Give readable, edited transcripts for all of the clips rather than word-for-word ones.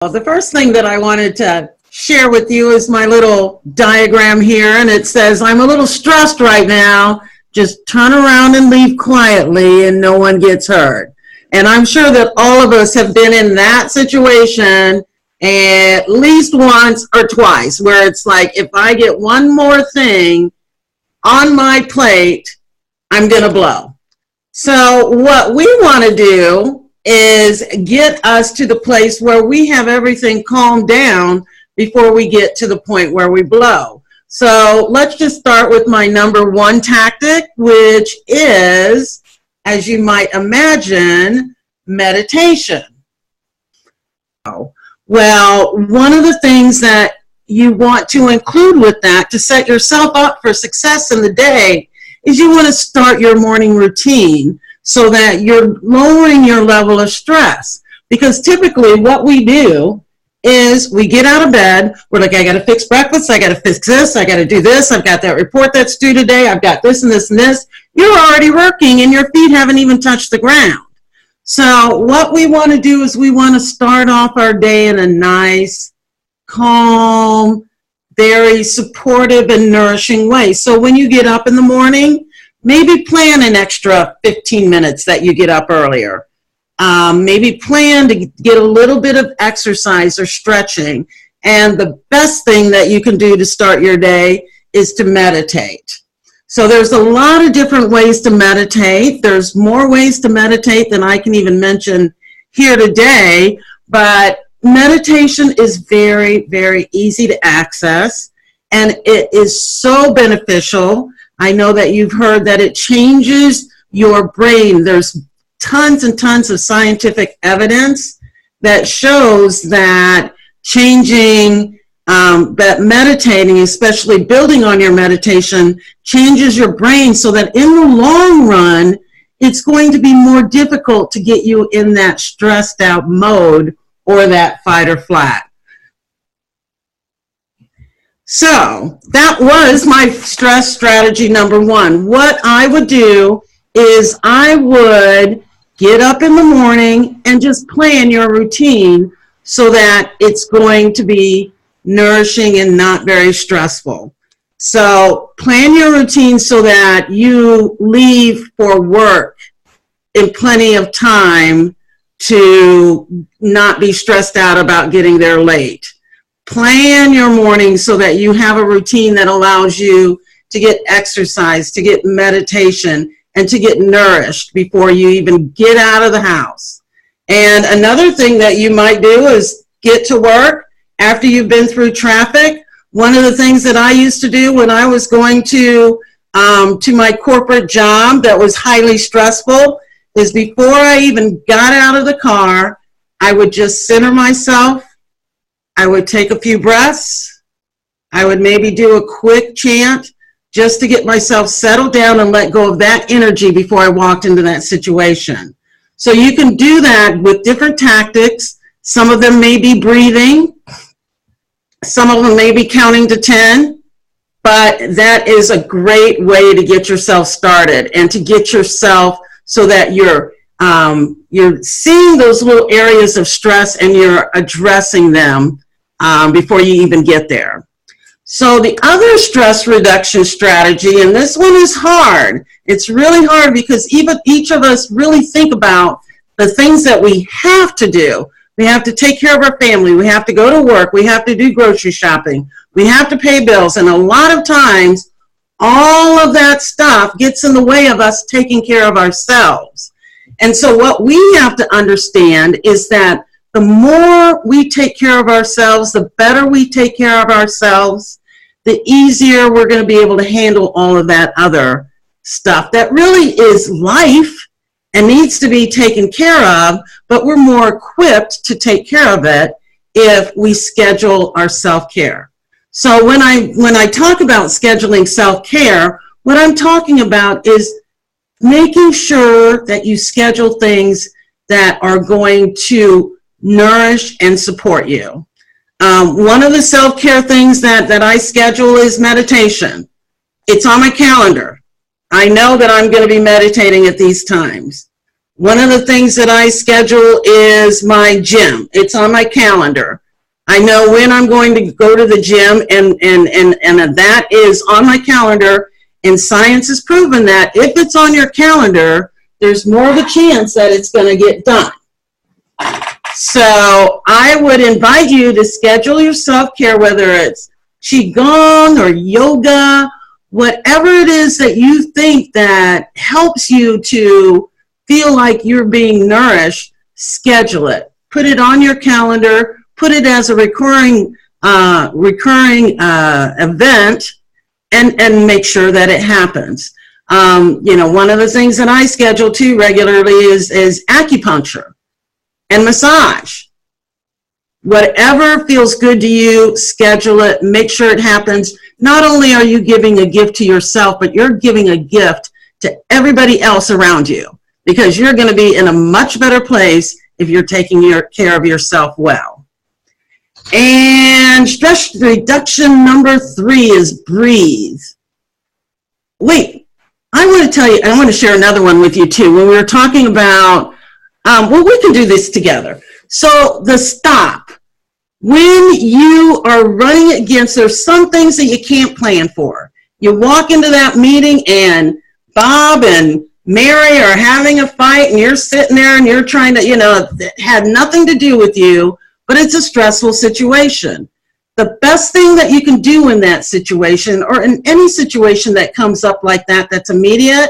Well, the first thing that I wanted to share with you is my little diagram here, and it says, I'm a little stressed right now. Just turn around and leave quietly and no one gets hurt. And I'm sure that all of us have been in that situation at least once or twice, where it's like, if I get one more thing on my plate, I'm going to blow. So what we want to do is get us to the place where we have everything calmed down before we get to the point where we blow. So let's just start with my number one tactic, which is, as you might imagine, meditation. Well, one of the things that you want to include with that to set yourself up for success in the day is you want to start your morning routine so that you're lowering your level of stress. Because typically what we do is we get out of bed, we're like, I got to fix breakfast, I got to fix this, I got to do this, I've got that report that's due today, I've got this and this and this. You're already working and your feet haven't even touched the ground. So what we want to do is we want to start off our day in a nice, calm, very supportive and nourishing way. So when you get up in the morning, maybe plan an extra 15 minutes that you get up earlier. Maybe plan to get a little bit of exercise or stretching. And the best thing that you can do to start your day is to meditate. So there's a lot of different ways to meditate. There's more ways to meditate than I can even mention here today, but meditation is very, very easy to access, and it is so beneficial. I know that you've heard that it changes your brain. There's tons and tons of scientific evidence that shows that that meditating, especially building on your meditation, changes your brain so that in the long run, it's going to be more difficult to get you in that stressed out mode or that fight or flight. So that was my stress strategy number one. What I would do is I would get up in the morning and just plan your routine so that it's going to be nourishing and not very stressful. So plan your routine so that you leave for work in plenty of time to not be stressed out about getting there late. Plan your morning so that you have a routine that allows you to get exercise, to get meditation, and to get nourished before you even get out of the house. And another thing that you might do is get to work after you've been through traffic. One of the things that I used to do when I was going to my corporate job that was highly stressful is before I even got out of the car, I would just center myself. I would take a few breaths. I would maybe do a quick chant just to get myself settled down and let go of that energy before I walked into that situation. So you can do that with different tactics. Some of them may be breathing. Some of them may be counting to 10. But that is a great way to get yourself started and to get yourself so that you're seeing those little areas of stress and you're addressing them before you even get there. So the other stress reduction strategy, and this one is hard. It's really hard because even each of us really think about the things that we have to do. We have to take care of our family. We have to go to work. We have to do grocery shopping. We have to pay bills. And a lot of times, all of that stuff gets in the way of us taking care of ourselves. And so what we have to understand is that the more we take care of ourselves, the better we take care of ourselves, the easier we're going to be able to handle all of that other stuff that really is life and needs to be taken care of, but we're more equipped to take care of it if we schedule our self-care. So when I talk about scheduling self-care, what I'm talking about is making sure that you schedule things that are going to nourish and support you. One of the self-care things that I schedule is meditation. It's on my calendar. I know that I'm going to be meditating at these times. One of the things that I schedule is my gym. It's on my calendar. I know when I'm going to go to the gym, and that is on my calendar. And science has proven that if it's on your calendar, there's more of a chance that it's going to get done. So I would invite you to schedule your self-care, whether it's Qigong or yoga, whatever it is that you think that helps you to feel like you're being nourished, schedule it. Put it on your calendar, put it as a recurring event, and make sure that it happens. One of the things that I schedule too regularly is acupuncture and massage. Whatever feels good to you, schedule it, make sure it happens. Not only are you giving a gift to yourself, but you're giving a gift to everybody else around you, because you're going to be in a much better place if you're taking care of yourself well. And stress reduction number 3 is breathe. Wait, I want to share another one with you too. When we were talking about, we can do this together. So the stop. When you are running against, there's some things that you can't plan for. You walk into that meeting and Bob and Mary are having a fight, and you're sitting there and you're trying to, it had nothing to do with you, but it's a stressful situation. The best thing that you can do in that situation, or in any situation that comes up like that that's immediate,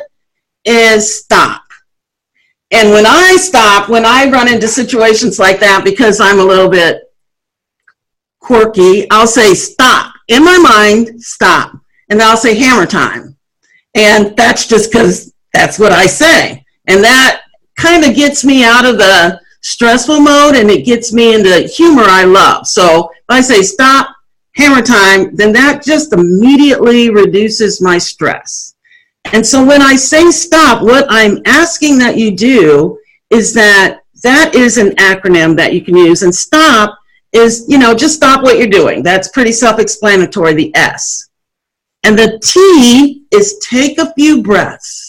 is stop. And when I run into situations like that, because I'm a little bit quirky, I'll say stop. In my mind, stop. And I'll say hammer time. And that's just because that's what I say. And that kind of gets me out of the stressful mode, and it gets me into humor I love. So if I say stop, hammer time, then that just immediately reduces my stress. And so when I say stop, what I'm asking that you do is that is an acronym that you can use. And stop is, just stop what you're doing. That's pretty self-explanatory, the S. And the T is take a few breaths.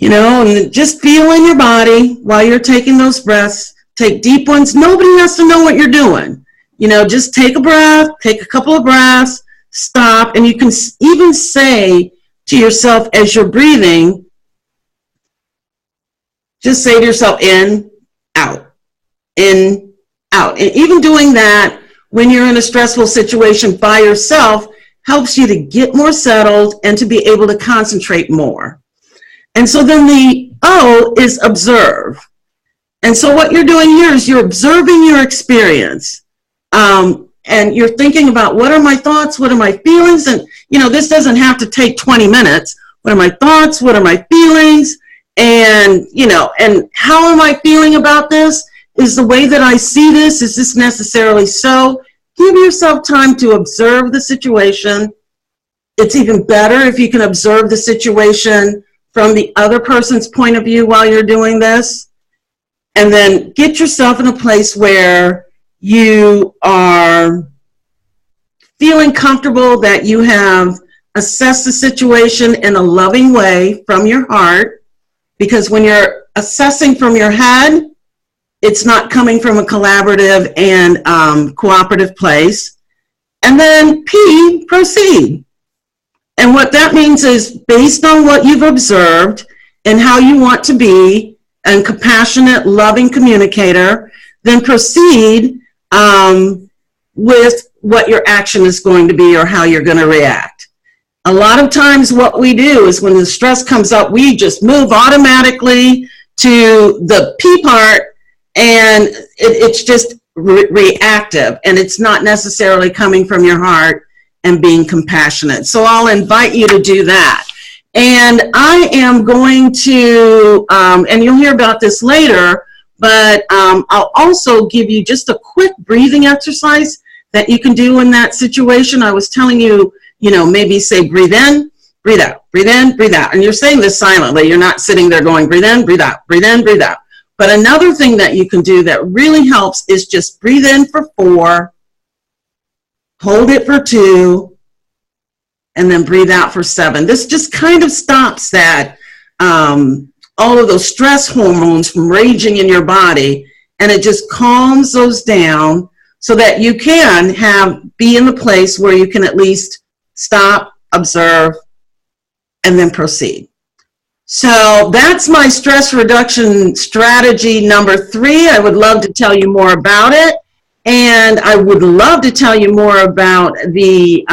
And just feel in your body while you're taking those breaths. Take deep ones. Nobody has to know what you're doing. Just take a breath, take a couple of breaths, stop. And you can even say to yourself as you're breathing, just say to yourself, in, out, in, out. And even doing that when you're in a stressful situation by yourself helps you to get more settled and to be able to concentrate more. And so then the O is observe. And so what you're doing here is you're observing your experience. And you're thinking about, what are my thoughts? What are my feelings? And, this doesn't have to take 20 minutes. What are my thoughts? What are my feelings? And, and how am I feeling about this? Is the way that I see this, is this necessarily so? Give yourself time to observe the situation. It's even better if you can observe the situation from the other person's point of view while you're doing this. And then get yourself in a place where you are feeling comfortable that you have assessed the situation in a loving way from your heart. Because when you're assessing from your head, it's not coming from a collaborative and cooperative place. And then P, proceed. And what that means is, based on what you've observed and how you want to be a compassionate, loving communicator, then proceed with what your action is going to be or how you're going to react. A lot of times what we do is, when the stress comes up, we just move automatically to the P part, and it's just reactive, and it's not necessarily coming from your heart and being compassionate. So I'll invite you to do that. And I am going to, and you'll hear about this later, but I'll also give you just a quick breathing exercise that you can do in that situation. I was telling you, maybe say breathe in, breathe out, breathe in, breathe out. And you're saying this silently. You're not sitting there going breathe in, breathe out, breathe in, breathe out. But another thing that you can do that really helps is just breathe in for 4, hold it for 2, and then breathe out for 7. This just kind of stops that all of those stress hormones from raging in your body, and it just calms those down so that you can be in the place where you can at least stop, observe, and then proceed. So that's my stress reduction strategy number 3. I would love to tell you more about it. And I would love to tell you more about the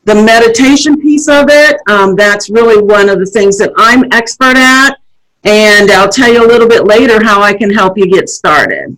meditation piece of it. That's really one of the things that I'm expert at. And I'll tell you a little bit later how I can help you get started.